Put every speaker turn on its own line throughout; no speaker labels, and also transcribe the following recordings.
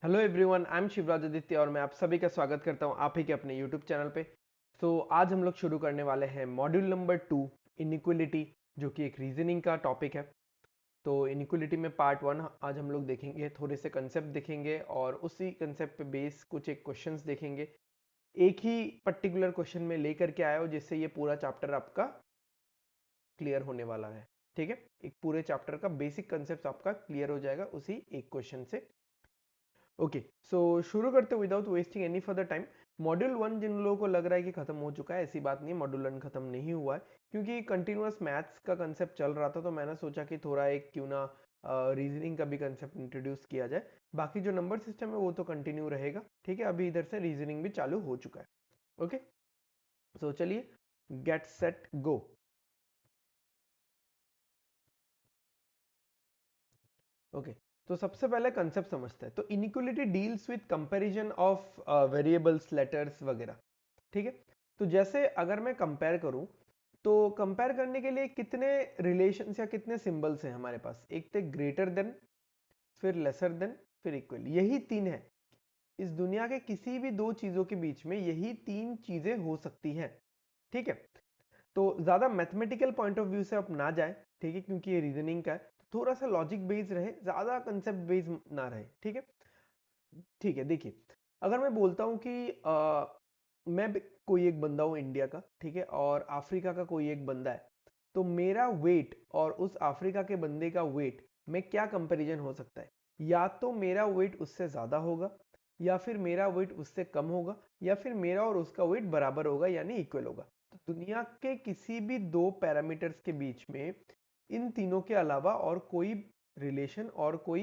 Hello everyone, I am Shivraj Aditya और मैं आप सभी का स्वागत करता हूं आप ही के अपने यूट्यूब चैनल पे। आज हम लोग शुरू करने वाले हैं मॉड्यूल नंबर 2 इनइक्वलिटी, जो कि एक रीजनिंग का टॉपिक है। तो इनइक्वलिटी में पार्ट 1 आज हम लोग देखेंगे, थोड़े से कंसेप्ट देखेंगे और उसी कंसेप्ट पे बेस कुछ एक क्वेश्चंस देखेंगे। एक ही पर्टिकुलर क्वेश्चन में लेकर के आया हो जिससे ये पूरा चैप्टर आपका क्लियर होने वाला है। ठीक है, एक पूरे चैप्टर का बेसिक कंसेप्ट आपका क्लियर हो जाएगा उसी एक क्वेश्चन से। ओके, सो शुरू करते without wasting any further time. Module 1 जिन लोगों को लग रहा है कि खत्म हो चुका है, ऐसी बात नहीं है, मॉड्यूल 1 खत्म नहीं हुआ है क्योंकि कंटिन्यूअस मैथ्स का कंसेप्ट चल रहा था। तो मैंने सोचा कि थोड़ा एक क्यों ना रीजनिंग का भी कंसेप्ट इंट्रोड्यूस किया जाए। बाकी जो नंबर सिस्टम है वो तो कंटिन्यू रहेगा। ठीक है, अभी इधर से रीजनिंग भी चालू हो चुका है। ओके, सो चलिए गेट सेट गो। ओके, तो सबसे पहले कंसेप्ट समझते हैं। तो inequality deals with comparison of variables, letters वगैरह। ठीक है, तो जैसे अगर मैं कंपेयर करूं तो कंपेयर करने के लिए कितने रिलेशंस या कितने सिंबल्स हैं हमारे पास। एक थे ग्रेटर देन, फिर लेसर देन, फिर इक्वल। यही तीन है। इस दुनिया के किसी भी दो चीजों के बीच में यही तीन चीजें हो सकती हैं। ठीक है, तो ज्यादा मैथमेटिकल पॉइंट ऑफ व्यू से आप ना जाए। ठीक है, क्योंकि ये रीजनिंग का है तो थोड़ा सा लॉजिक बेस्ड रहे, ज्यादा कंसेप्ट बेस्ड ना रहे। ठीक है, ठीक है, देखिए अगर मैं बोलता हूं कि कोई एक बंदा हूं इंडिया का, ठीक है, और अफ्रीका का कोई एक बंदा है, तो मेरा वेट और उस अफ्रीका के बंदे का वेट में क्या कंपैरिजन हो सकता है। या तो मेरा वेट उससे ज्यादा होगा, या फिर मेरा वेट उससे कम होगा, या फिर मेरा और उसका वेट बराबर होगा यानी इक्वल होगा। तो दुनिया के किसी भी दो पैरामीटर्स के बीच में इन तीनों के अलावा और कोई रिलेशन और कोई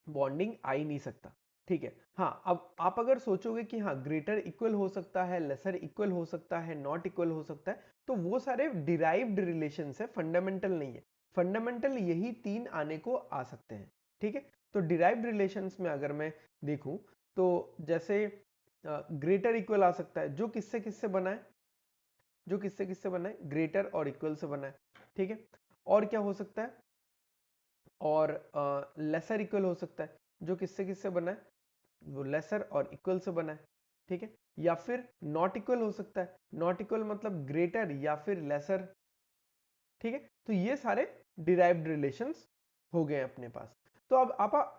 बॉन्डिंग आ ही नहीं सकता। ठीक है, हाँ, अब आप अगर सोचोगे कि हाँ ग्रेटर इक्वल हो सकता है, लेसर इक्वल हो सकता है, नॉट इक्वल हो सकता है, तो वो सारे डिराइव्ड रिलेशंस है, फंडामेंटल नहीं है। फंडामेंटल यही तीन आने को आ सकते हैं। ठीक है, तो डिराइव्ड रिलेशंस में अगर मैं देखूं तो जैसे ग्रेटर इक्वल आ सकता है, जो किससे किससे बना है, जो किससे किससे बना है, ग्रेटर और इक्वल से बना है। ठीक है, और क्या हो सकता है, और लेसर इक्वल हो सकता है, जो किससे किससे बना है, वो लेसर और इक्वल से बना है। ठीक है, या फिर नॉट इक्वल हो सकता है। नॉट इक्वल मतलब ग्रेटर या फिर लेसर। ठीक है, तो ये सारे डिराइव्ड रिलेशंस हो गए अपने पास। तो अब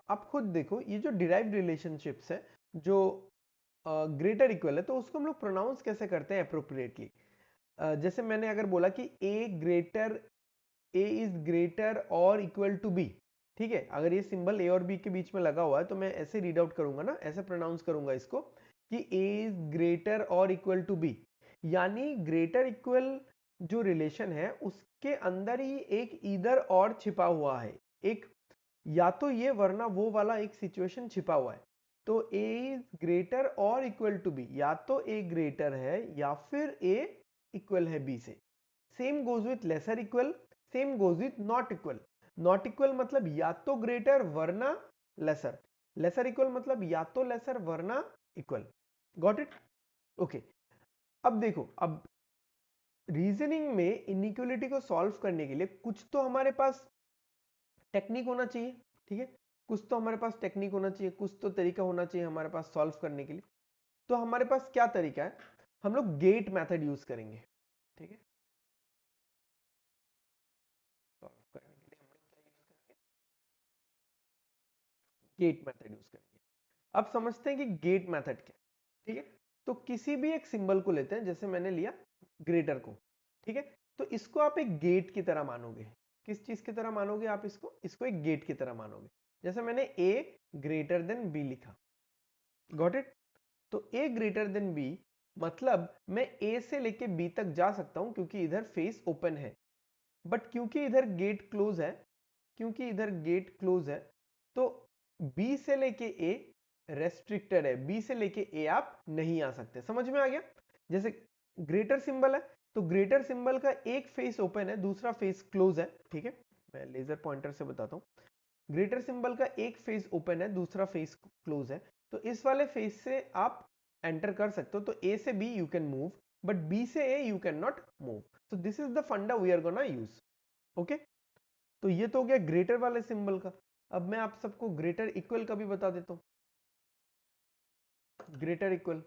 आप खुद देखो, ये जो डिराइव्ड रिलेशनशिप्स है, जो ग्रेटर इक्वल है, तो उसको हम लोग प्रोनाउंस कैसे करते हैं अप्रोप्रिएटली। जैसे मैंने अगर बोला कि ए इज ग्रेटर और इक्वल टू बी। ठीक है, अगर ये सिंबल ए और बी के बीच में लगा हुआ है तो मैं ऐसे रीड आउट करूंगा ना, ऐसे प्रोनाउंस करूंगा इसको कि ए इज ग्रेटर और इक्वल टू बी। यानी ग्रेटर इक्वल जो रिलेशन है उसके अंदर ही एक ईदर और छिपा हुआ है, एक या तो ये वरना वो वाला एक सिचुएशन छिपा हुआ है। तो ए इज ग्रेटर और इक्वल टू बी, या तो ए ग्रेटर है या फिर ए इक्वल है बी से। Same goes with lesser equal, same goes with not equal. Not equal मतलब या तो ग्रेटर वरना लेसर, लेसर इक्वल मतलब या तो लेसर वरना इक्वल। Got it? ओके, अब देखो, अब रीजनिंग में इनइक्वलिटी को सॉल्व करने के लिए कुछ तो हमारे पास टेक्निक होना चाहिए। ठीक है, कुछ तो हमारे पास टेक्निक होना चाहिए, कुछ तो तरीका होना चाहिए हमारे पास सॉल्व करने के लिए। तो हमारे पास क्या तरीका है, हम लोग गेट मेथड यूज करेंगे। ठीक है, सॉल्व करने के लिए हम लोग क्या यूज करेंगे, गेट मेथड यूज करेंगे। अब समझते हैं कि गेट मेथड क्या है। ठीक है, तो किसी भी एक सिंबल को लेते हैं, जैसे मैंने लिया ग्रेटर को। ठीक है, तो इसको आप एक गेट की तरह मानोगे। किस चीज की तरह मानोगे आप इसको, इसको एक गेट की तरह मानोगे। जैसे मैंने ए ग्रेटर देन बी लिखा। Got it? तो ए ग्रेटर देन बी मतलब मैं ए से लेके बी तक जा सकता हूं क्योंकि इधर फेस ओपन है। बट क्योंकि इधर गेट क्लोज है, क्योंकि इधर गेट क्लोज है, तो बी से लेके ए रेस्ट्रिक्टेड है, बी से लेके ए आप नहीं आ सकते। समझ में आ गया? जैसे ग्रेटर सिंबल है, तो ग्रेटर सिंबल का एक फेस ओपन है, दूसरा फेस क्लोज है। ठीक है, मैं लेजर पॉइंटर से बताता हूं। ग्रेटर सिंबल का एक फेस ओपन है, दूसरा फेस क्लोज है। तो इस वाले फेस से आप एंटर कर सकते हो, तो ए से B you can move, but B से A you can not move. So this is the funda we are gonna use. Okay, तो ये तो हो गया ग्रेटर वाले सिंबल का। अब मैं आप सबको ग्रेटर इक्वल का भी बता देता हूँ। Greater equal.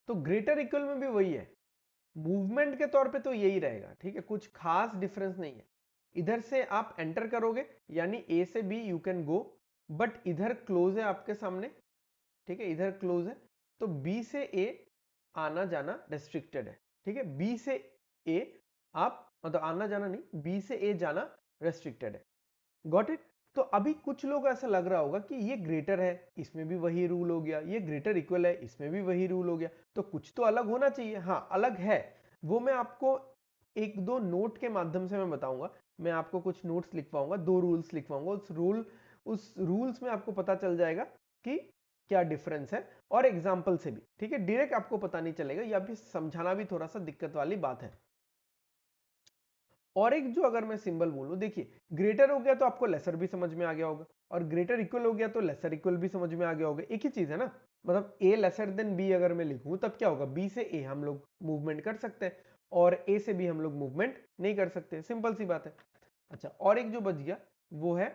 तो ग्रेटर इक्वल में भी वही है, मूवमेंट के तौर पे तो यही रहेगा, ठीक है, कुछ खास डिफरेंस नहीं है। इधर से आप एंटर करोगे यानी ए से B you can go, but इधर क्लोज है आपके सामने, ठीक है, इधर क्लोज है, तो बी से ए आना जाना रेस्ट्रिक्टेड है, ठीक है, बी से ए आप मतलब आना जाना नहीं, बी से ए जाना रेस्ट्रिक्टेड है। Got it. तो अभी कुछ लोग ऐसा लग रहा होगा कि ये ग्रेटर है, इसमें भी वही रूल हो गया, ये ग्रेटर इक्वल है, इसमें भी वही रूल हो गया, तो कुछ तो अलग होना चाहिए। हाँ अलग है, वो मैं आपको एक दो नोट के माध्यम से मैं बताऊंगा। मैं आपको कुछ नोट्स लिखवाऊंगा, दो रूल्स लिखवाऊंगा, उस रूल्स में आपको पता चल जाएगा कि क्या डिफरेंस है, और एग्जाम्पल से भी, ठीक है, डायरेक्ट आपको पता नहीं चलेगा, या भी समझाना भी थोड़ा सा दिक्कत वाली बात है। और एक जो अगर मैं सिंबल बोलूं, देखिए ग्रेटर हो गया तो आपको लेसर भी समझ में आ गया होगा, और ग्रेटर इक्वल हो गया तो लेसर इक्वल भी समझ में आ गया होगा, एक ही चीज है ना। मतलब ए लेसर देन बी अगर मैं लिखूं तब क्या होगा, बी से ए हम लोग मूवमेंट कर सकते हैं, और ए से बी हम लोग मूवमेंट नहीं कर सकते, सिंपल सी बात है। अच्छा, और एक जो बच गया वो है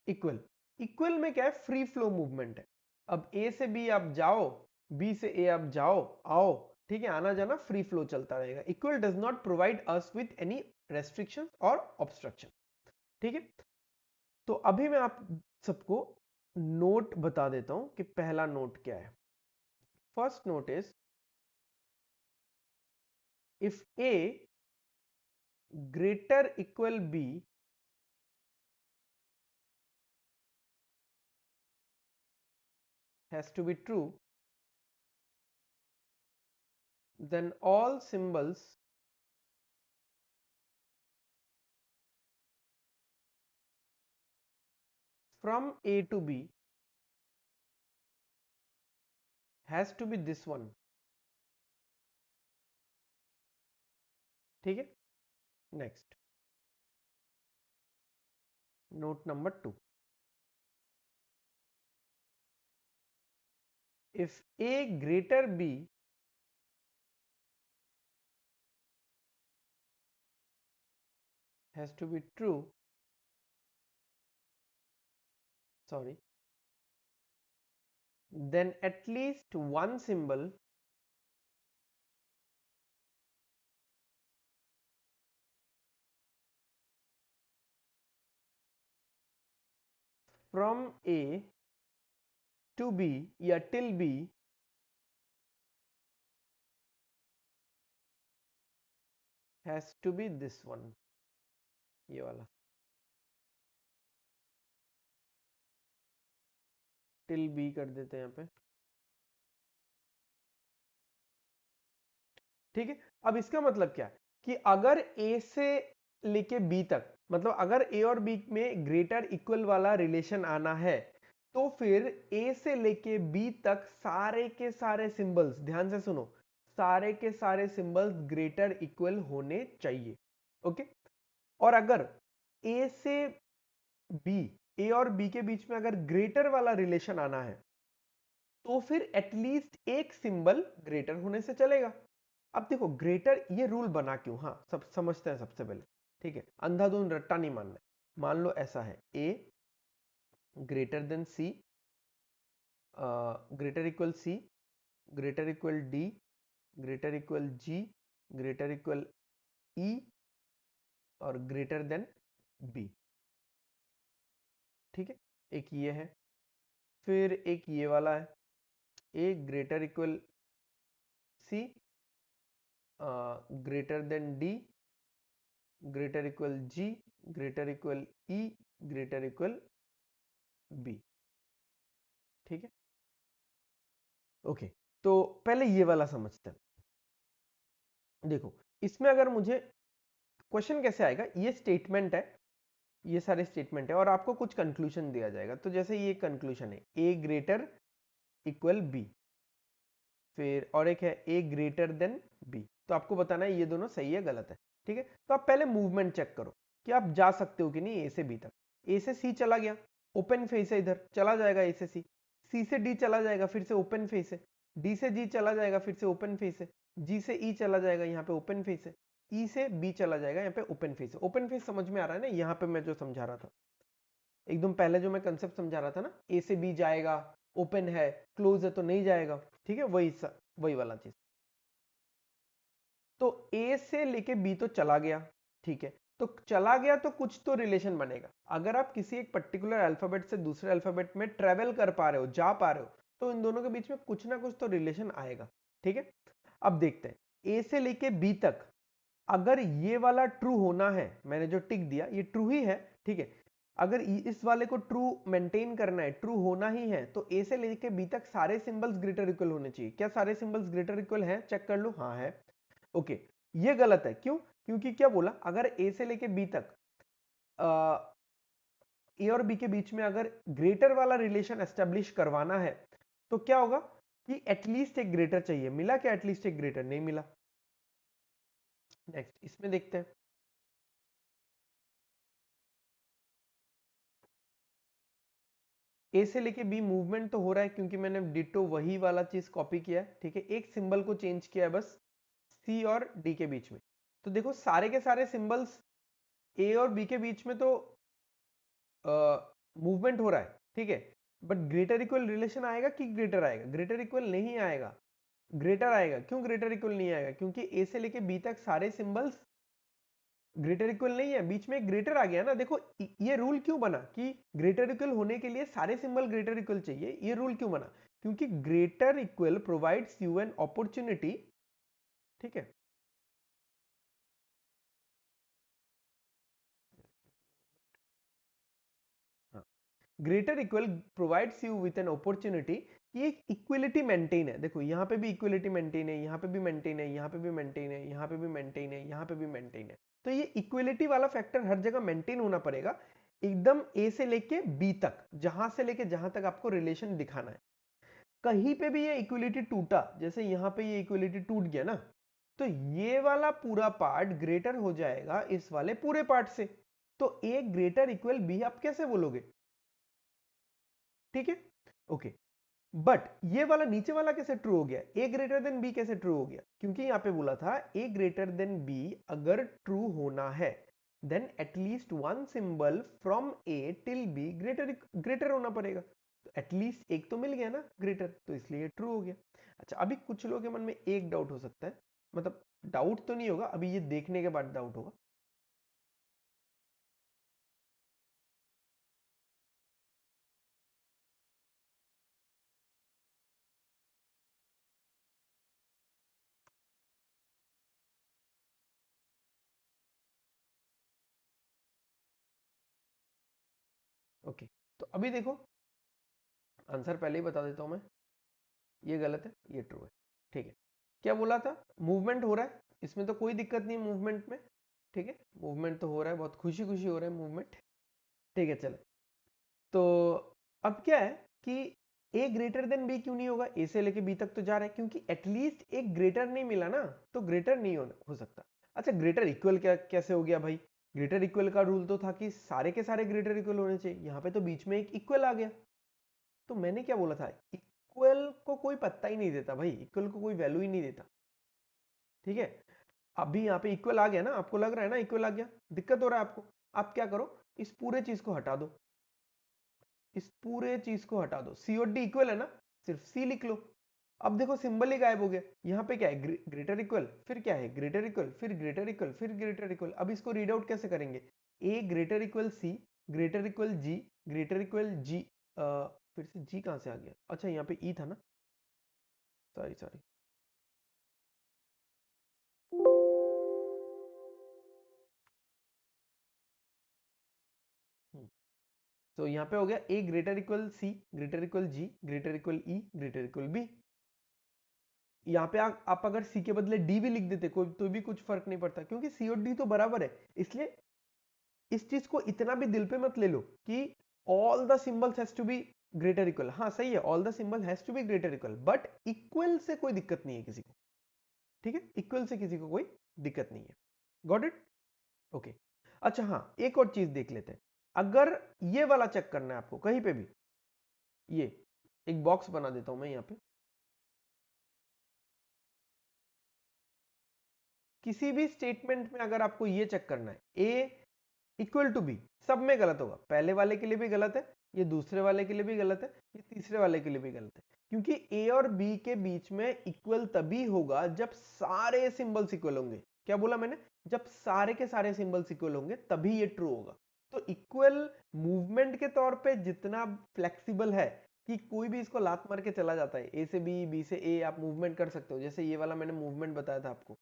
इक्वल। इक्वल में क्या है, फ्री फ्लो मूवमेंट है। अब ए से बी आप जाओ, बी से ए आप जाओ आओ, ठीक है, आना जाना फ्री फ्लो चलता रहेगा। Equal does not provide us with any restriction और ऑब्स्ट्रक्शन, ठीक है। तो अभी मैं आप सबको नोट बता देता हूं कि पहला नोट क्या है। First note is, if A greater equal B has to be true, then all symbols from A to B has to be this one, ठीक है। Next, note number 2, if A greater B has to be true, sorry, then at least one symbol from A to B या till B has to be this one, ये वाला till B कर देते हैं यहाँ पे, ठीक है। अब इसका मतलब क्या है कि अगर A से लेके B तक, मतलब अगर A और B में ग्रेटर इक्वल वाला रिलेशन आना है, तो फिर A से लेके B तक सारे के सारे सिंबल्स, ध्यान से सुनो, सारे के सारे सिंबल्स ग्रेटर इक्वल होने चाहिए, ओके। और अगर A से B, A और B के बीच में अगर ग्रेटर वाला रिलेशन आना है, तो फिर एटलीस्ट एक सिंबल ग्रेटर होने से चलेगा। अब देखो ग्रेटर ये रूल बना क्यों, हाँ सब समझते हैं सबसे पहले, ठीक है, अंधाधुंध रट्टा नहीं मानना है। मान लो ऐसा है, A greater than C, greater equal C, greater equal D, greater equal G, greater equal E, और ग्रेटर देन बी, ठीक है, एक ये है। फिर एक ये वाला है, A greater equal C, greater than D, greater equal G, greater equal E, greater equal B, ठीक है, ओके। तो पहले ये वाला समझते हैं। देखो इसमें अगर मुझे क्वेश्चन कैसे आएगा, ये स्टेटमेंट है, ये सारे स्टेटमेंट है, और आपको कुछ कंक्लूजन दिया जाएगा। तो जैसे ये कंक्लूजन है, ए ग्रेटर इक्वल बी, फिर और एक है ए ग्रेटर देन बी, तो आपको बताना है ये दोनों सही है गलत है, ठीक है। तो आप पहले मूवमेंट चेक करो कि आप जा सकते हो कि नहीं ए से बी तक। ए से सी चला गया, ओपन फेस है, इधर चला जाएगा ए से सी, सी से डी चला जाएगा, फिर से ओपन फेस है, डी से जी चला जाएगा, फिर से ओपन फेस है, जी से ई चला जाएगा, यहाँ पे ओपन फेस है, ई से बी चला जाएगा, यहाँ पे ओपन फेस है। ओपन फेस समझ में आ रहा है ना, यहाँ पे मैं जो समझा रहा था। एकदम पहले जो मैं कंसेप्ट समझा रहा था ना, ए से बी जाएगा, ओपन है, क्लोज है तो नहीं जाएगा, ठीक है, वही वाला चीज। तो ए से लेके बी तो चला गया, ठीक है, तो चला गया तो कुछ तो रिलेशन बनेगा। अगर आप किसी एक पर्टिकुलर अल्फाबेट से दूसरे अल्फाबेट में ट्रेवल कर पा रहे हो, जा पा रहे हो, तो इन दोनों के बीच में कुछ ना कुछ तो रिलेशन आएगा, ठीक है। अब देखते हैं ए से लेके बी तक, अगर ये वाला ट्रू होना है, मैंने जो टिक दिया ये ट्रू ही है, ठीक है, अगर इस वाले को ट्रू मेंटेन करना है, ट्रू होना ही है, तो ए से लेके बी तक सारे सिंबल्स ग्रेटर इक्वल होने चाहिए। क्या सारे सिंबल्स ग्रेटर इक्वल हैं? चेक कर लो, हाँ है। ओके, ये गलत है, क्यों? क्योंकि क्या बोला, अगर ए से लेके बी तक ए और बी के बीच में अगर ग्रेटर वाला रिलेशन एस्टेब्लिश करवाना है, तो क्या होगा कि एटलीस्ट एक ग्रेटर चाहिए। मिला क्या एटलीस्ट एक ग्रेटर? नहीं मिला। नेक्स्ट इसमें देखते हैं, ए से लेके बी मूवमेंट तो हो रहा है, क्योंकि मैंने डिटो वही वाला चीज कॉपी किया है, ठीक है, एक सिंबल को चेंज किया है बस, सी और डी के बीच में। तो देखो सारे के सारे सिंबल्स ए और बी के बीच में तो मूवमेंट हो रहा है, ठीक है, बट ग्रेटर इक्वल रिलेशन आएगा कि ग्रेटर आएगा? ग्रेटर इक्वल नहीं आएगा, ग्रेटर आएगा। क्यों ग्रेटर इक्वल नहीं आएगा? क्योंकि ए से लेके बी तक सारे सिंबल्स ग्रेटर इक्वल नहीं है, बीच में एक ग्रेटर आ गया ना। देखो ये रूल क्यों बना कि ग्रेटर इक्वल होने के लिए सारे सिंबल ग्रेटर इक्वल चाहिए? ये रूल क्यों बना? क्योंकि greater equal provides you an opportunity, ठीक है, greater equal provides you with an opportunity कि एक इक्वलिटी मेंटेन है। देखो यहाँ पे भी इक्वलिटी मेंटेन है, यहाँ पे भी मेंटेन है, यहाँ पे भी मेंटेन है, यहाँ पे भी मेंटेन है, यहाँ पे भी मेंटेन है। तो ये इक्वलिटी वाला फैक्टर हर जगह मेंटेन होना पड़ेगा, एकदम ए से लेके बी तक, जहां से लेके जहां तक आपको रिलेशन दिखाना है। कहीं पे भी ये इक्वलिटी टूटा, जैसे यहाँ पे ये इक्वलिटी टूट गया ना, तो ये वाला पूरा पार्ट ग्रेटर हो जाएगा इस वाले पूरे पार्ट से। तो ए ग्रेटर इक्वल बी आप कैसे बोलोगे? ठीक है, ओके, बट ये वाला नीचे वाला कैसे ट्रू हो गया? ए ग्रेटर देन बी कैसे ट्रू हो गया? क्योंकि यहाँ पे बोला था ए ग्रेटर देन बी अगर ट्रू होना है, then at least one symbol from A till B greater greater होना पड़ेगा। तो एटलीस्ट एक तो मिल गया ना ग्रेटर, तो इसलिए ये ट्रू हो गया। अच्छा, अभी कुछ लोगों के मन में एक डाउट हो सकता है, मतलब डाउट तो नहीं होगा, अभी ये देखने के बाद डाउट होगा। ओके, तो अभी देखो, आंसर पहले ही बता देता हूं मैं, ये गलत है, ये ट्रू है, ठीक है। क्या बोला था? मूवमेंट हो रहा है, इसमें तो कोई दिक्कत नहीं मूवमेंट में, ठीक है, मूवमेंट तो हो रहा है, बहुत खुशी खुशी हो रहा है मूवमेंट, ठीक है, चलो। तो अब क्या है कि ए ग्रेटर देन बी क्यों नहीं होगा? ए से लेके बी तक तो जा रहा है, क्योंकि एटलीस्ट एक ग्रेटर नहीं मिला ना, तो ग्रेटर नहीं हो सकता। अच्छा, ग्रेटर इक्वल क्या कैसे हो गया भाई? ग्रेटर इक्वल का रूल तो था कि सारे के सारे ग्रेटर इक्वल होने चाहिए, यहाँ पे तो बीच में एक इक्वल आ गया। तो मैंने क्या बोला था, इक्वल को कोई पत्ता ही नहीं देता भाई, इक्वल को कोई वैल्यू ही नहीं देता, ठीक है। अभी यहाँ पे इक्वल आ गया ना, आपको लग रहा है ना इक्वल आ गया, दिक्कत हो रहा है आपको, आप क्या करो, इस पूरे चीज को हटा दो, इस पूरे चीज को हटा दो, सी और डी इक्वल है ना, सिर्फ सी लिख लो। अब देखो सिंबल ही गायब हो गया, यहाँ पे क्या है, ग्रेटर इक्वल, फिर क्या है, ग्रेटर इक्वल, फिर ग्रेटर इक्वल, फिर ग्रेटर इक्वल। अब इसको रीड आउट कैसे करेंगे? A greater equal C, greater equal G, greater equal G, फिर से जी कहाँ से आ गया? अच्छा, यहाँ पे ई था ना, सॉरी सॉरी। तो यहाँ पे हो गया A greater equal C, greater equal G, greater equal E, greater equal B. यहाँ पे आप अगर सी के बदले डी भी लिख देते कोई तो भी कुछ फर्क नहीं पड़ता, क्योंकि सी और डी तो बराबर है। इसलिए इस चीज को इतना भी दिल पे मत ले लो कि all the symbols has to be greater equal. हाँ सही है, all the symbol has to be greater equal, but equal से कोई दिक्कत नहीं है किसी को, ठीक है, इक्वल से किसी को कोई दिक्कत नहीं है। Got it? ओके। अच्छा हाँ, एक और चीज देख लेते हैं। अगर ये वाला चेक करना है आपको कहीं पे भी, ये एक बॉक्स बना देता हूं मैं यहाँ पे, किसी भी स्टेटमेंट में अगर आपको ये चेक करना है, ए इक्वल टू बी, सब में गलत होगा। पहले वाले के लिए भी गलत है, ये दूसरे वाले के लिए भी गलत है, ये तीसरे वाले के लिए भी गलत है, क्योंकि ए और बी के बीच में इक्वल तभी होगा जब सारे सिंबल्स इक्वल होंगे। क्या बोला मैंने? जब सारे के सारे सिंबल्स इक्वल होंगे तभी ये ट्रू होगा। तो इक्वल मूवमेंट के तौर पे जितना फ्लेक्सिबल है कि कोई भी इसको लात मार के चला जाता है, ए से बी, बी से ए, आप मूवमेंट कर सकते हो। जैसे ये वाला मैंने मूवमेंट बताया था आपको,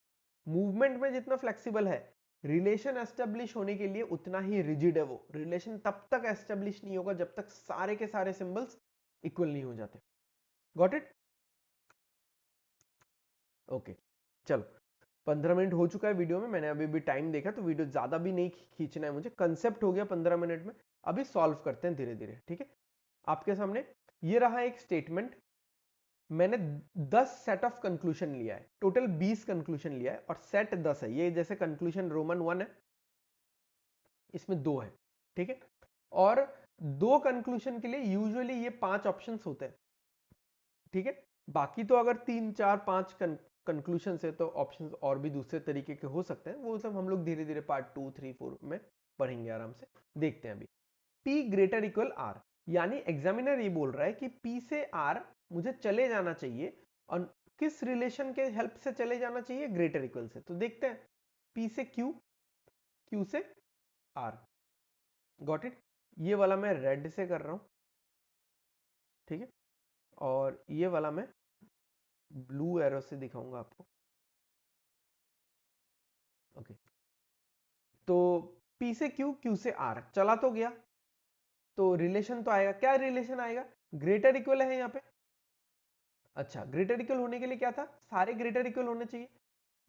मूवमेंट में जितना फ्लेक्सिबल है, रिलेशन एस्टेब्लिश होने के लिए उतना ही रिजिड है। वो रिलेशन तब तक एस्टेब्लिश नहीं होगा जब तक सारे के सारे सिंबल्स इक्वल नहीं हो जाते। Got it? ओके, चलो 15 मिनट हो चुका है वीडियो में, मैंने अभी भी टाइम देखा, तो वीडियो ज्यादा भी नहीं खींचना है मुझे, कंसेप्ट हो गया 15 मिनट में। अभी सॉल्व करते हैं धीरे धीरे, ठीक है? आपके सामने ये रहा एक स्टेटमेंट, मैंने 10 सेट ऑफ कंक्लूजन लिया है, टोटल 20 कंक्लूजन लिया है और सेट 10 है। ये जैसे कंक्लूजन रोमन 1 है, इसमें 2 है, ठीक है? और दो कंक्लूजन के लिए यूजुअली ये 5 ऑप्शंस होते हैं, ठीक है? बाकी तो अगर 3 4 5 कंक्लूजन है तो ऑप्शंस और भी दूसरे तरीके के हो सकते हैं, वो सब हम लोग धीरे धीरे पार्ट 2 3 4 में पढ़ेंगे आराम से। देखते हैं अभी P ग्रेटर इक्वल R, यानी एग्जामिनर ये बोल रहा है कि P से R मुझे चले जाना चाहिए, और किस रिलेशन के हेल्प से चले जाना चाहिए? ग्रेटर इक्वल से। तो देखते हैं, P से Q, Q से R। Got it? ये वाला मैं रेड से कर रहा हूं, ठीक है? और ये वाला मैं ब्लू एरो से दिखाऊंगा आपको। ओके, तो P से Q, Q से R चला तो गया, तो रिलेशन तो आएगा। क्या रिलेशन आएगा? ग्रेटर इक्वल है यहाँ पे। अच्छा, ग्रेटर इक्वल होने के लिए क्या था? सारे ग्रेटर इक्वल होने चाहिए।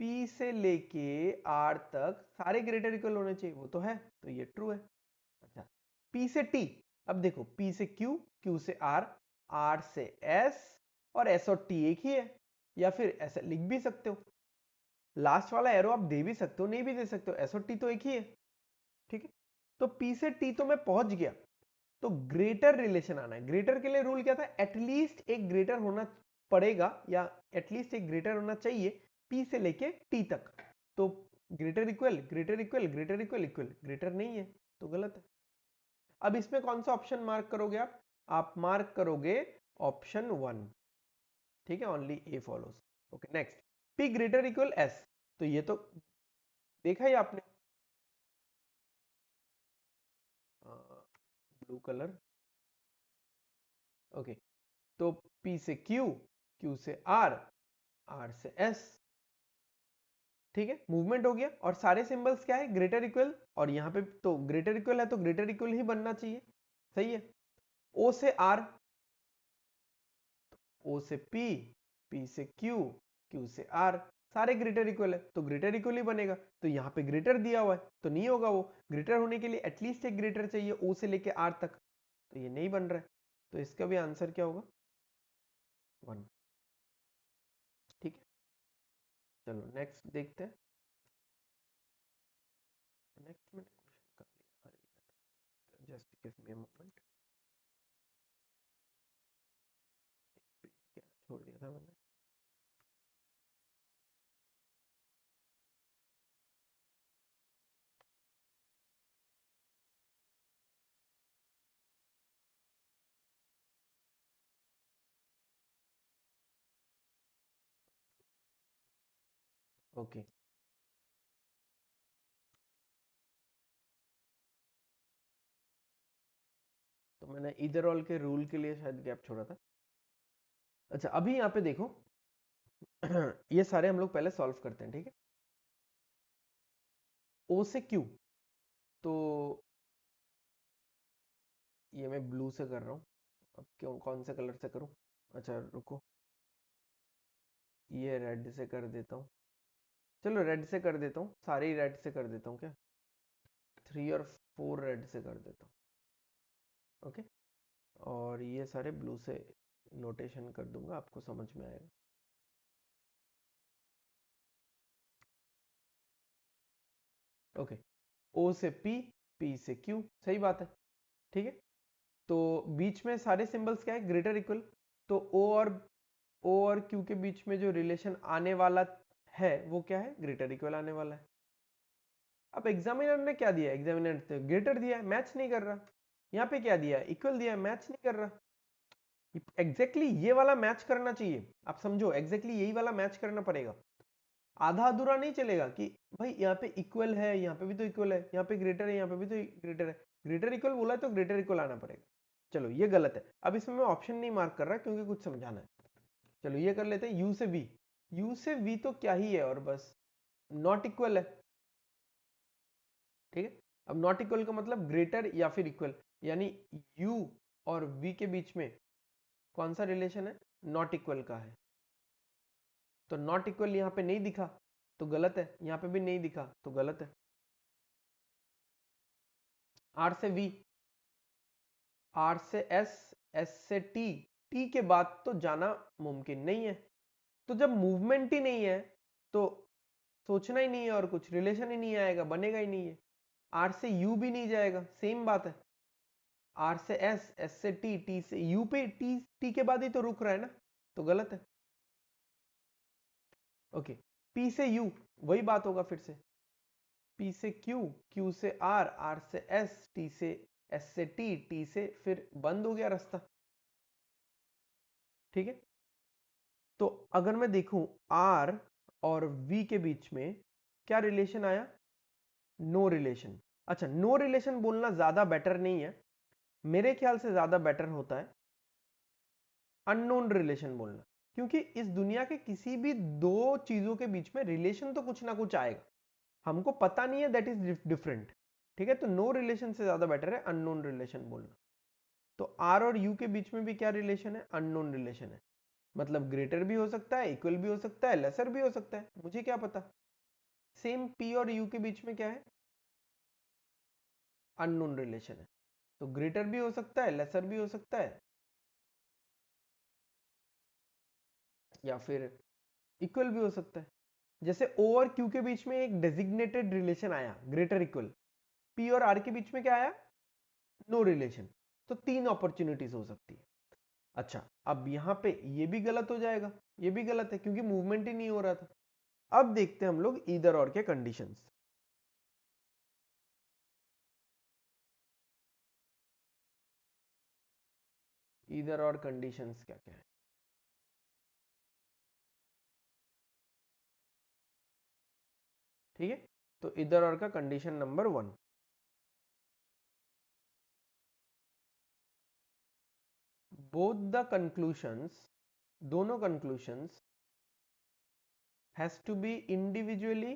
P से लेके R तक सारे ग्रेटर इक्वल होने चाहिए, वो तो है, तो ये ट्रू है। अच्छा, P से T, अब देखो P से Q, Q से R, R से S, और S और T एक ही है, या फिर ऐसे लिख भी सकते हो, लास्ट वाला एरो आप दे भी सकते हो, नहीं भी दे सकते हो, S और T तो एक ही है, ठीक है? तो P से T तो मैं पहुंच गया, तो ग्रेटर रिलेशन आना है। ग्रेटर के लिए रूल क्या था? एटलीस्ट एक ग्रेटर होना पड़ेगा, या एटलीस्ट एक ग्रेटर होना चाहिए P से लेके T तक। तो greater equal, greater equal, greater equal, equal, greater नहीं है, तो गलत है। अब इसमें कौन सा ऑप्शन मार्क करोगे आप? आप मार्क करोगे ऑप्शन 1, ठीक है? Only A follows. Okay, next, P greater equal S, तो ये तो देखा ही आपने, ब्लू कलर। ओके, तो P से Q, Q से R, R से S, ठीक है? मूवमेंट हो गया, और सारे सिंबल्स क्या है? ग्रेटर इक्वल, और यहाँ पे तो ग्रेटर इक्वल है, तो ग्रेटर इक्वल ही बनना चाहिए, सही है? O से R, O से P, P से Q, Q से R, सारे ग्रेटर इक्वल है, तो ग्रेटर इक्वल ही बनेगा। तो यहाँ पे ग्रेटर दिया हुआ है, तो नहीं होगा वो। ग्रेटर होने के लिए एटलीस्ट एक ग्रेटर चाहिए O से लेके R तक, तो ये नहीं बन रहा है, तो इसका भी आंसर क्या होगा? 1, ठीक है? चलो नेक्स्ट देखते हैं। नेक्स्ट मैंने क्वेश्चन कर लिया, just give me a moment, क्या छोड़ दिया था मैंने? ओके, तो मैंने इधर ऑल के रूल के लिए शायद गैप छोड़ा था। अच्छा, अभी यहाँ पे देखो, ये सारे हम लोग पहले सॉल्व करते हैं, ठीक है? O से Q, तो ये मैं ब्लू से कर रहा हूँ। अब क्यों, कौन से कलर से करूँ? अच्छा रुको, ये रेड से कर देता हूँ। चलो रेड से कर देता हूँ, सारे ही रेड से कर देता हूँ क्या? 3 और 4 रेड से कर देता हूँ, ओके? और ये सारे ब्लू से नोटेशन कर दूंगा, आपको समझ में आएगा। ओके, O से P, P से Q, सही बात है, ठीक है? तो बीच में सारे सिंबल्स क्या है? ग्रेटर इक्वल, तो O और Q के बीच में जो रिलेशन आने वाला है वो क्या है? ग्रेटर इक्वल आने वाला है। अब एग्जामिनर ने क्या दिया, एग्जामिनर ने ग्रेटर दिया है, मैच नहीं कर रहा। यहाँ पे क्या दिया, इक्वल दिया है, मैच नहीं कर रहा। एग्जैक्टली ये वाला मैच करना चाहिए, आप समझो, एग्जैक्टली यही वाला मैच करना पड़ेगा। आधा अधूरा नहीं चलेगा कि भाई यहाँ पे इक्वल है, यहाँ पे भी तो इक्वल है, यहाँ पे ग्रेटर है, यहाँ पे भी तो ग्रेटर है। ग्रेटर इक्वल बोला है तो ग्रेटर इक्वल आना पड़ेगा। चलो ये गलत है, अब इसमें मैं ऑप्शन नहीं मार्क कर रहा क्योंकि कुछ समझाना है। चलो ये कर लेते हैं, यू से वी। यू से वी तो क्या ही है, और बस नॉट इक्वल है। ठीक है, अब नॉट इक्वल का मतलब ग्रेटर या फिर इक्वल, यानी यू और वी के बीच में कौन सा रिलेशन है, नॉट इक्वल का है। तो नॉट इक्वल यहाँ पे नहीं दिखा तो गलत है, यहाँ पे भी नहीं दिखा तो गलत है। आर से वी, आर से एस, एस से टी, टी के बाद तो जाना मुमकिन नहीं है। तो जब मूवमेंट ही नहीं है तो सोचना ही नहीं है, और कुछ रिलेशन ही नहीं आएगा, बनेगा ही नहीं है। आर से यू भी नहीं जाएगा, सेम बात है। आर से एस, एस से टी, टी से यू पे, टी टी के बाद ही तो रुक रहा है ना, तो गलत है। ओके, पी से यू वही बात होगा फिर से, पी से क्यू, क्यू से आर, आर से एस, टी से एस से टी, टी से फिर बंद हो गया रास्ता। ठीक है, तो अगर मैं देखूं आर और वी के बीच में क्या रिलेशन आया, नो रिलेशन। अच्छा, नो रिलेशन बोलना ज्यादा बेटर नहीं है, मेरे ख्याल से ज्यादा बेटर होता है अननोन रिलेशन बोलना, क्योंकि इस दुनिया के किसी भी दो चीजों के बीच में रिलेशन तो कुछ ना कुछ आएगा, हमको पता नहीं है, दैट इज डिफरेंट। ठीक है, तो नो रिलेशन से ज्यादा बेटर है अननोन रिलेशन बोलना। तो आर और यू के बीच में भी क्या रिलेशन है, अननोन रिलेशन है। मतलब ग्रेटर भी हो सकता है, इक्वल भी हो सकता है, लेसर भी हो सकता है, मुझे क्या पता। सेम पी और यू के बीच में क्या है, अननोन रिलेशन है। तो ग्रेटर भी हो सकता है, लेसर भी हो सकता है, या फिर इक्वल भी हो सकता है। जैसे ओ और क्यू के बीच में एक डेजिग्नेटेड रिलेशन आया, ग्रेटर इक्वल। पी और आर के बीच में क्या आया, नो रिलेशन। तो तीन अपॉर्चुनिटीज हो सकती है। अच्छा, अब यहां पे ये भी गलत हो जाएगा, ये भी गलत है क्योंकि मूवमेंट ही नहीं हो रहा था। अब देखते हैं हम लोग ईदर और के कंडीशंस। ईदर और कंडीशंस क्या क्या है। ठीक है, तो ईदर और का condition number 1, both the conclusions, दोनों conclusions has to be individually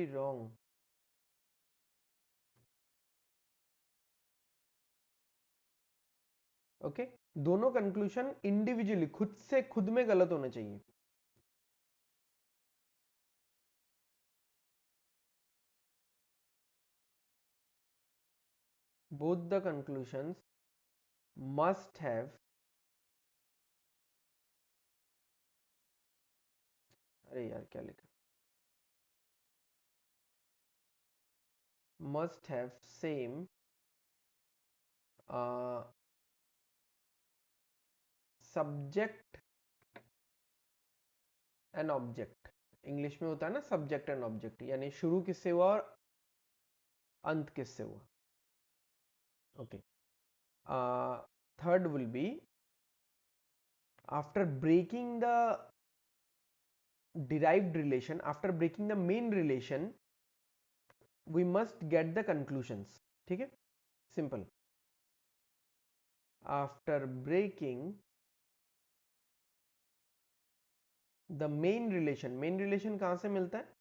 wrong. Okay, दोनों कंक्लूशन इंडिविजुअली, खुद से खुद में गलत होने चाहिए। both the conclusions must have, अरे यार क्या लिखा, must have same subject and object। English में होता है ना सब्जेक्ट एंड ऑब्जेक्ट, यानी शुरू किससे हुआ और अंत किससे हुआ। Okay, third will be after breaking the derived relation, after breaking the main relation we must get the conclusions। ठीक है, simple, after breaking the main relation, main relation कहां से मिलता है,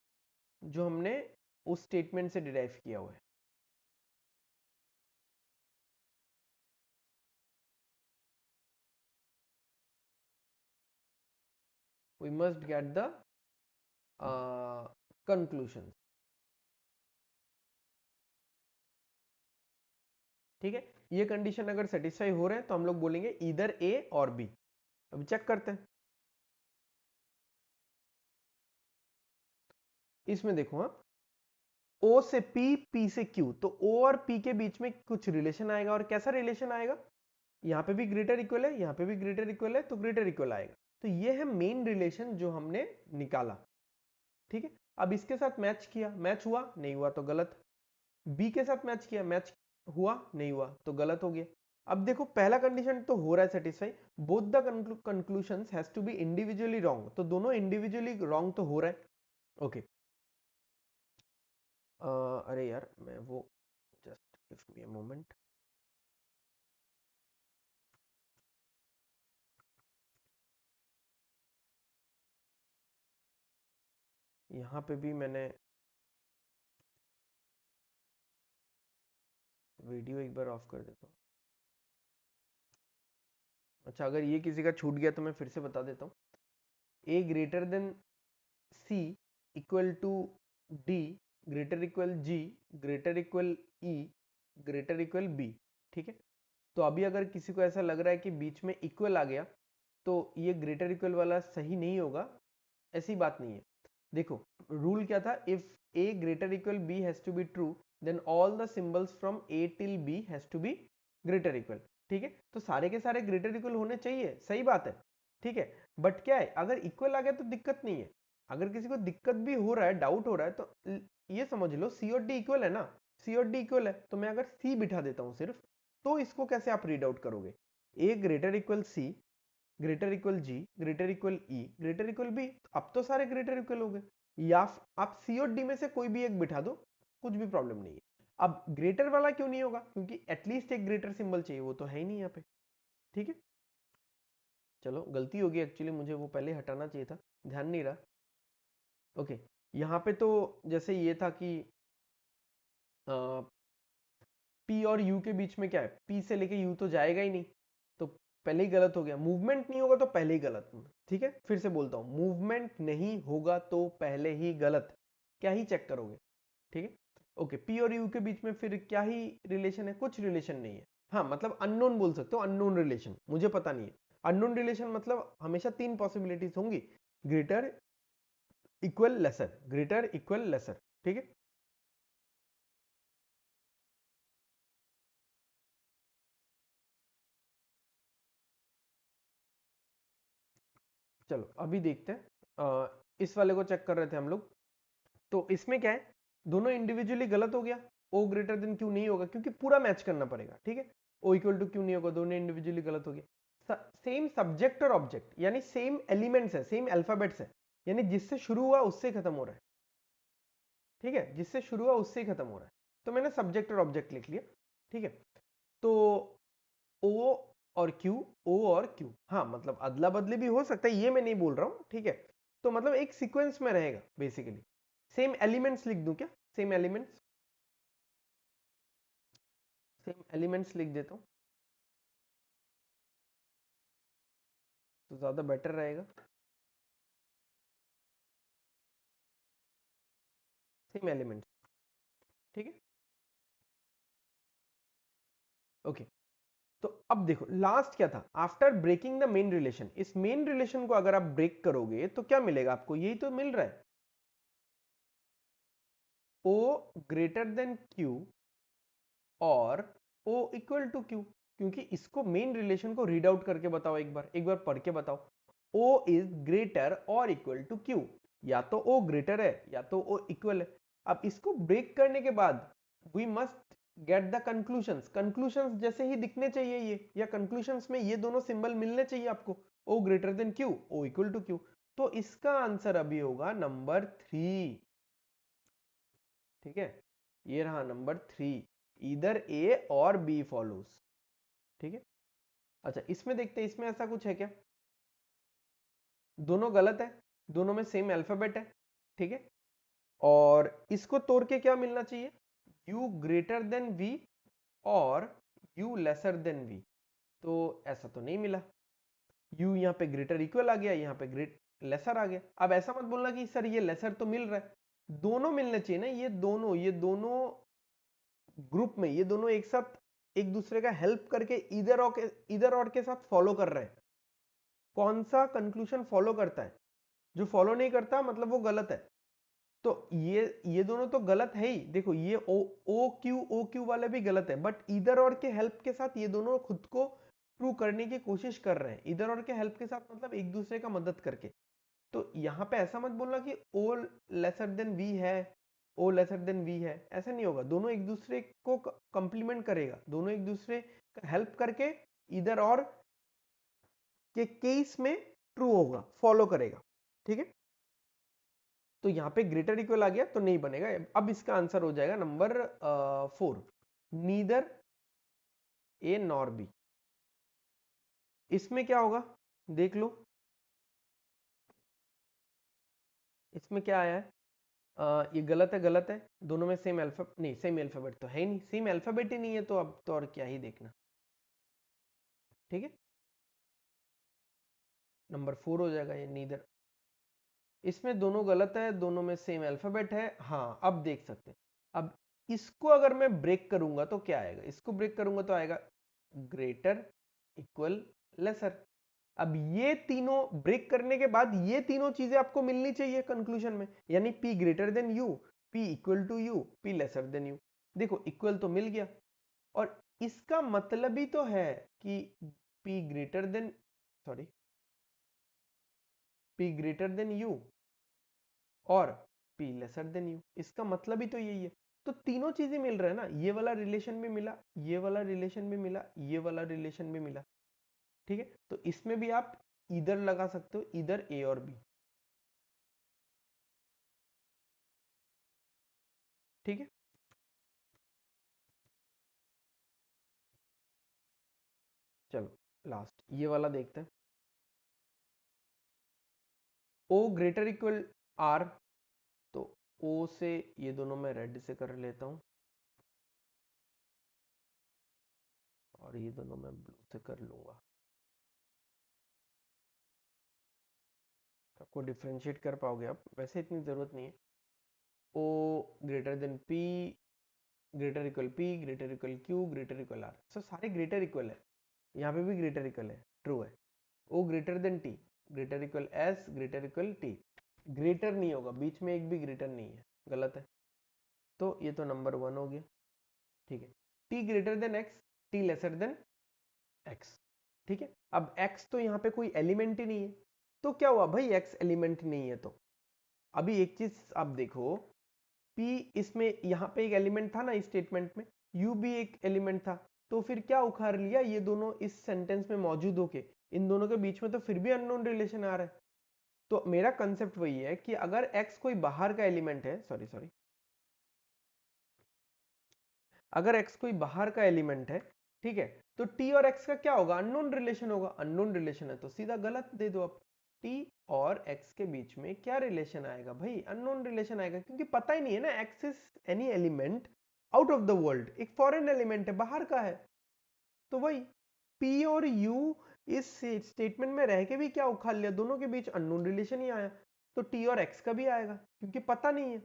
जो हमने उस स्टेटमेंट से डिराइव किया हुआ है। We must get the conclusion. ठीक है, ये कंडीशन अगर सेटिस्फाई हो रहे हैं तो हम लोग बोलेंगे इधर ए और बी। अब चेक करते हैं, इसमें देखो, हाँ O से P, P से Q, तो O और P के बीच में कुछ रिलेशन आएगा। और कैसा रिलेशन आएगा? यहाँ पे भी ग्रेटर इक्वल है, यहाँ पे भी ग्रेटर इक्वल है, तो ग्रेटर इक्वल आएगा। तो ये है मेन रिलेशन जो हमने निकाला। ठीक है, अब इसके साथ मैच किया, मैच हुआ नहीं हुआ तो गलत। बी के साथ मैच किया, मैच हुआ नहीं हुआ तो गलत हो गया। अब देखो पहला कंडीशन तो हो रहा है satisfy, both the conclusions has to be individually wrong, तो दोनों इंडिविजुअली रॉन्ग तो हो रहा है। ओके अरे यार मैं वो just give me a moment. यहाँ पे भी मैंने वीडियो एक बार ऑफ कर देता हूँ। अच्छा, अगर ये किसी का छूट गया तो मैं फिर से बता देता हूँ। A greater than C equal to D greater equal G greater equal E greater equal B. ठीक है, तो अभी अगर किसी को ऐसा लग रहा है कि बीच में इक्वल आ गया तो ये ग्रेटर इक्वल वाला सही नहीं होगा, ऐसी बात नहीं है। देखो रूल क्या था, if A greater equal B has to be true then all the symbols from A till B has to be greater equal. ठीक है, तो सारे के सारे ग्रेटर इक्वल होने चाहिए, सही बात है। ठीक है, बट क्या है, अगर इक्वल आ गया तो दिक्कत नहीं है। अगर किसी को दिक्कत भी हो रहा है, डाउट हो रहा है, तो ये समझ लो सी और डी इक्वल है ना, सी और डी इक्वल है, तो मैं अगर सी बिठा देता हूं सिर्फ, तो इसको कैसे आप रीड आउट करोगे? A greater equal C greater equal G greater equal E greater equal B, अब तो सारे ग्रेटर इक्वल हो गए। या आप सी और डी में से कोई भी एक बिठा दो, कुछ भी प्रॉब्लम नहीं है। अब ग्रेटर वाला क्यों नहीं होगा? क्योंकि एटलीस्ट एक ग्रेटर सिंबल चाहिए, वो तो है ही नहीं यहाँ पे। ठीक है, चलो गलती होगी, एक्चुअली मुझे वो पहले हटाना चाहिए था, ध्यान नहीं रहा। ओके, यहाँ पे तो जैसे ये था कि P और U के बीच में क्या है, P से लेके U तो जाएगा ही नहीं, तो पहले ही गलत हो गया। मूवमेंट नहीं होगा तो पहले ही गलत। ठीक है, फिर से बोलता हूँ, मूवमेंट नहीं होगा तो पहले ही गलत, क्या ही चेक करोगे? ठीक है, ओके, P और U के बीच में फिर क्या ही रिलेशन है? कुछ रिलेशन नहीं है। हाँ मतलब अननोन बोल सकते हो, अननोन रिलेशन, मुझे पता नहीं है। अननोन रिलेशन मतलब हमेशा तीन पॉसिबिलिटीज होंगी, greater equal lesser, greater equal lesser. ठीक है, चलो अभी देखते हैं। इस वाले को चेक कर रहे थे हम लोग, तो इसमें क्या है, दोनों इंडिविजुअली गलत हो गया। ओ ग्रेटर देन क्यू नहीं होगा क्योंकि पूरा मैच करना पड़ेगा। ठीक है, ओ इक्वल टू क्यू नहीं होगा, दोनों इंडिविजुअली गलत हो गया। सेम सब्जेक्ट और ऑब्जेक्ट, यानी सेम एलिमेंट्स है, सेम अल्फाबेट्स है, यानी जिससे शुरू हुआ उससे खत्म हो रहा है। ठीक है, जिससे शुरू हुआ उससे ही खत्म हो रहा है, तो मैंने सब्जेक्ट और ऑब्जेक्ट लिख लिया। ठीक है, तो ओ और क्यू, ओ और क्यू, हाँ मतलब अदला बदली भी हो सकता है, ये मैं नहीं बोल रहा हूं। ठीक है, तो मतलब एक सीक्वेंस में रहेगा बेसिकली। सेम एलिमेंट्स लिख दूं क्या? सेम एलिमेंट्स, सेम एलिमेंट्स लिख देता हूं तो ज्यादा बेटर रहेगा। सेम एलिमेंट्स, ठीक है, ओके। तो अब देखो लास्ट क्या था, after breaking the main relation, इस मेन रिलेशन को अगर आप ब्रेक करोगे तो क्या मिलेगा आपको? यही तो मिल रहा है, ओ ग्रेटर देन क्यू और O इक्वल टू क्यू। क्योंकि इसको मेन रिलेशन को रीड आउट करके बताओ, एक बार पढ़ के बताओ। O इज ग्रेटर और इक्वल टू क्यू, या तो O ग्रेटर है या तो O इक्वल है। अब इसको ब्रेक करने के बाद वी मस्ट गेट द कंक्लूशंस, कंक्लूशंस जैसे ही दिखने चाहिए ये, या कंक्लूशंस में ये दोनों सिंबल मिलने चाहिए आपको, O greater than Q, O equal to Q. तो इसका आंसर अभी होगा नंबर 3। ठीक है, ये रहा नंबर 3, इधर ए और बी फॉलोज। ठीक है, अच्छा इसमें देखते हैं, इसमें ऐसा कुछ है क्या? दोनों गलत है, दोनों में सेम अल्फाबेट है। ठीक है, और इसको तोड़ के क्या मिलना चाहिए? u ग्रेटर देन v और u लेसर देन v, तो ऐसा तो नहीं मिला। u यहाँ पे ग्रेटर इक्वल आ गया, यहाँ पे ग्रेट लेसर आ गया। अब ऐसा मत बोलना कि सर ये लेसर तो मिल रहा है, दोनों मिलने चाहिए ना, ये दोनों ग्रुप में, ये दोनों एक साथ एक दूसरे का हेल्प करके इधर और के साथ फॉलो कर रहे हैं। कौन सा कंक्लूजन फॉलो करता है? जो फॉलो नहीं करता मतलब वो गलत है। तो ये दोनों तो गलत है ही। देखो ये ओ क्यू वाले भी गलत है, बट इधर और के हेल्प के साथ ये दोनों खुद को प्रूव करने की कोशिश कर रहे हैं। इधर और के हेल्प के साथ मतलब एक दूसरे का मदद करके। तो यहाँ पे ऐसा मत बोलना कि ओ लेसर देन वी है, ओ लेसर देन वी है, ऐसा नहीं होगा। दोनों एक दूसरे को कंप्लीमेंट करेगा, दोनों एक दूसरे का हेल्प करके इधर और के केस में ट्रू होगा, फॉलो करेगा। ठीक है, तो यहाँ पे ग्रेटर इक्वल आ गया तो नहीं बनेगा। अब इसका आंसर हो जाएगा number 4, neither A nor be. इसमें क्या होगा देख लो, इसमें क्या आया है, ये गलत है, गलत है। दोनों में सेम अल्फाबेट नहीं, सेम अल्फाबेट तो है ही नहीं, सेम अल्फाबेट ही नहीं है, तो अब तो और क्या ही देखना। ठीक है, नंबर 4 हो जाएगा ये नीदर। इसमें दोनों गलत है, दोनों में सेम अल्फाबेट है। हाँ अब देख सकते हैं। अब इसको अगर मैं ब्रेक करूंगा तो क्या आएगा, इसको ब्रेक करूंगा तो आएगा ग्रेटर इक्वल लेसर। अब ये तीनों ब्रेक करने के बाद ये तीनों चीजें आपको मिलनी चाहिए कंक्लूजन में, यानी P greater than U, P equal to U, P lesser than U. देखो इक्वल तो मिल गया, और इसका मतलब ही तो है कि P greater then, sorry, P greater than you और P लेसर देन यू, इसका मतलब ही तो यही है। तो तीनों चीजें मिल रहा है ना, ये वाला रिलेशन भी मिला, ये वाला रिलेशन भी मिला, ये वाला रिलेशन भी मिला। ठीक है, तो इसमें भी आप इधर लगा सकते हो, इधर ए और बी। ठीक है, चलो लास्ट ये वाला देखते हैं। O ग्रेटर इक्वल R, तो O से ये दोनों मैं रेड से कर लेता हूं, और ये दोनों मैं ब्लू से कर लूंगा। आपको डिफ्रेंशिएट कर पाओगे आप, वैसे इतनी जरूरत नहीं है। O greater then P, greater equal P, greater equal Q, greater equal R। सो सारे ग्रेटर इक्वल है, यहाँ पे भी ग्रेटर इक्वल है, ट्रू है। O greater then T, greater equal S, greater equal T। Greater नहीं होगा, बीच में एक भी ग्रेटर नहीं है, गलत है। तो ये तो नंबर 1 हो गया। ठीक है, T greater than X, T lesser than X। ठीक है, अब X तो यहाँ पे कोई एलिमेंट ही नहीं है, तो क्या हुआ भाई, X एलिमेंट नहीं है तो अभी एक चीज आप देखो, P इसमें यहाँ पे एक एलिमेंट था ना इस स्टेटमेंट में, U भी एक एलिमेंट था, तो फिर क्या उखाड़ लिया, ये दोनों इस सेंटेंस में मौजूद होके इन दोनों के बीच में तो फिर भी अननोन रिलेशन आ रहा है। तो मेरा कंसेप्ट वही है कि अगर X कोई बाहर का एलिमेंट है, सॉरी सॉरी, अगर X कोई बाहर का एलिमेंट है, ठीक है, तो T और X का क्या होगा, अननोन रिलेशन होगा। अननोन रिलेशन है तो सीधा गलत दे दो आप। T और X के बीच में क्या रिलेशन आएगा भाई, अननोन रिलेशन आएगा, क्योंकि पता ही नहीं है ना X is any element out of the world, एक फॉरेन एलिमेंट है, बाहर का है। तो वही P और U इस स्टेटमेंट में रह के भी क्या उखाड़ लिया, दोनों के बीच अननोन रिलेशन ही आया, तो T और X का भी आएगा, क्योंकि पता नहीं है,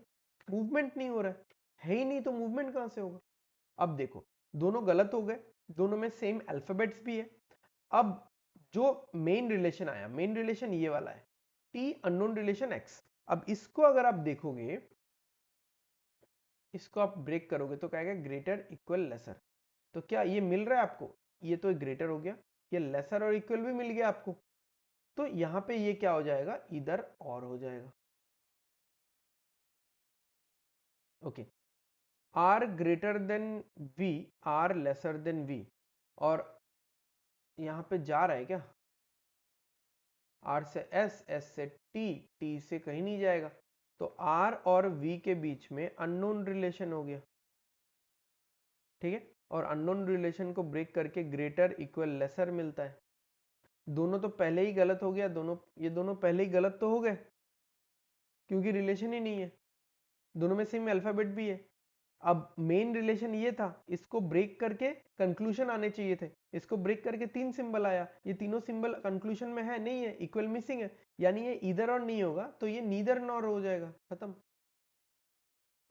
मूवमेंट नहीं हो रहा है ही नहीं, तो मूवमेंट कहां से होगा। अब देखो दोनों गलत हो गए, दोनों में सेम अल्फाबेट्स भी है। अब जो मेन रिलेशन आया, मेन रिलेशन ये वाला है, टी अननोन रिलेशन एक्स। अब इसको अगर आप देखोगे, इसको आप ब्रेक करोगे तो क्या आएगा, ग्रेटर इक्वल लेसर। तो क्या ये मिल रहा है आपको, ये तो ग्रेटर हो गया, ये लेसर और इक्वल भी मिल गया आपको, तो यहां पे ये क्या हो जाएगा, इधर और हो जाएगा। Okay, R greater than V, R lesser than V, और यहां पे जा रहा है क्या, R से S, S से T, T से कहीं नहीं जाएगा, तो R और V के बीच में अननोन रिलेशन हो गया। ठीक है, और अननोन रिलेशन को ब्रेक करके ग्रेटर इक्वल लेसर मिलता है। दोनों तो पहले ही गलत हो गया, दोनों ये दोनों पहले ही गलत तो हो गए, क्योंकि रिलेशन ही नहीं है, दोनों में सेम अल्फाबेट भी है। अब मेन रिलेशन ये था, इसको ब्रेक करके कंक्लूजन आने चाहिए थे, इसको ब्रेक करके 3 सिंबल आया, ये तीनों सिंबल कंक्लूजन में है नहीं है, इक्वल मिसिंग है, यानी ये इधर और नहीं होगा, तो ये नीदर नॉर हो जाएगा, खत्म।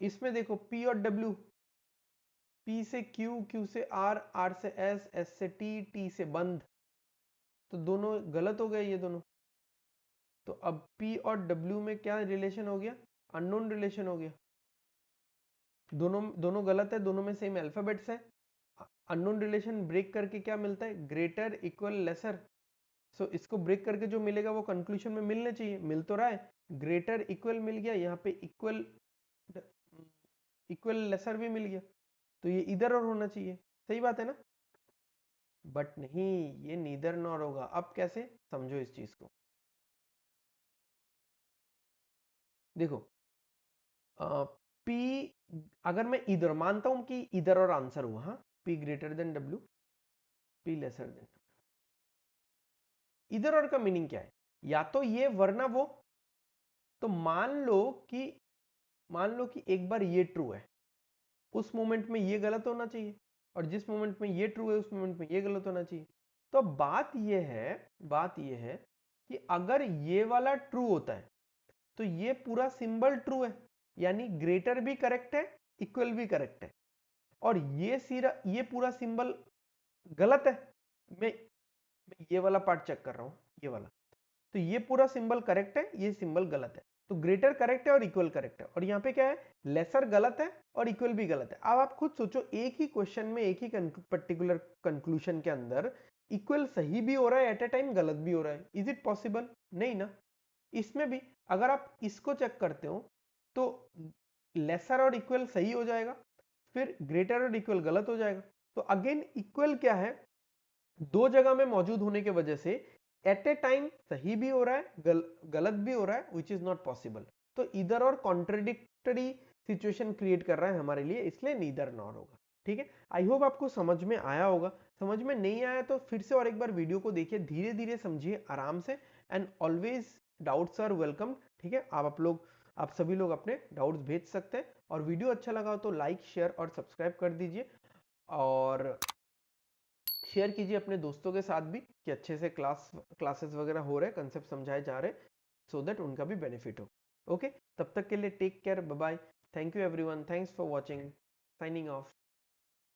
इसमें देखो P और W, P से Q, Q से R, R से S, S से T, T से बंद, तो दोनों गलत हो गए ये दोनों। तो अब P और W में क्या रिलेशन हो गया, अननोन रिलेशन हो गया, दोनों गलत है, दोनों में सेम अल्फाबेट्स है। अननोन रिलेशन ब्रेक करके क्या मिलता है, ग्रेटर इक्वल लेसर। सो इसको ब्रेक करके जो मिलेगा वो कंक्लूजन में मिलना चाहिए, मिल तो रहा है, ग्रेटर इक्वल मिल गया, यहाँ पे इक्वल इक्वल लेसर भी मिल गया, तो ये इधर और होना चाहिए, सही बात है ना। बट नहीं, ये नीदर नॉर होगा। अब कैसे, समझो इस चीज को। देखो P, अगर मैं इधर मानता हूं कि इधर और आंसर हुआ, हाँ, P greater then W, P lesser then, इधर और का मीनिंग क्या है, या तो ये वरना वो। तो मान लो कि एक बार ये ट्रू है, उस मोमेंट में ये गलत होना चाहिए, और जिस मोमेंट में ये ट्रू है उस मोमेंट में ये गलत होना चाहिए। तो अब बात ये है कि अगर ये वाला ट्रू होता है तो ये पूरा सिंबल ट्रू है, यानी ग्रेटर भी करेक्ट है, इक्वल भी करेक्ट है, और ये पूरा सिंबल गलत है। मैं ये वाला पार्ट चेक कर रहा हूं, ये वाला, तो ये पूरा सिंबल करेक्ट है, ये सिंबल गलत है। तो ग्रेटर करेक्ट है और इक्वल करेक्ट है, और यहाँ पे क्या है, लेसर गलत है और इक्वल भी गलत है। अब आप खुद सोचो, एक ही क्वेश्चन में एक ही पर्टिकुलर कंक्लूजन के अंदर इक्वल सही भी हो रहा है एट ए टाइम, गलत भी हो रहा है, इज इट पॉसिबल, नहीं ना। इसमें भी अगर आप इसको चेक करते हो तो लेसर और इक्वल सही हो जाएगा, फिर ग्रेटर और इक्वल गलत हो जाएगा। तो अगेन इक्वल क्या है, दो जगह में मौजूद होने की वजह से एट ए टाइम सही भी हो रहा है, गलत भी हो रहा है, विच इज नॉट पॉसिबल। तो इधर और कॉन्ट्रडिक्टरी सिचुएशन क्रिएट कर रहा है हमारे लिए, इसलिए नीदर नॉर होगा। ठीक है, आई होप आपको समझ में आया होगा। समझ में नहीं आया तो फिर से और एक बार वीडियो को देखिए, धीरे धीरे समझिए आराम से, and always doubts are welcome. ठीक है, आप सभी लोग अपने डाउट्स भेज सकते हैं, और वीडियो अच्छा लगा हो तो लाइक, शेयर और सब्सक्राइब कर दीजिए, और शेयर कीजिए अपने दोस्तों के साथ भी कि अच्छे से क्लासेस वगैरह हो रहे हैं, कंसेप्ट समझाए जा रहे हैं, सो दैट उनका भी बेनिफिट हो। ओके, तब तक के लिए take care, bye bye, thank you everyone, thanks for watching, signing of.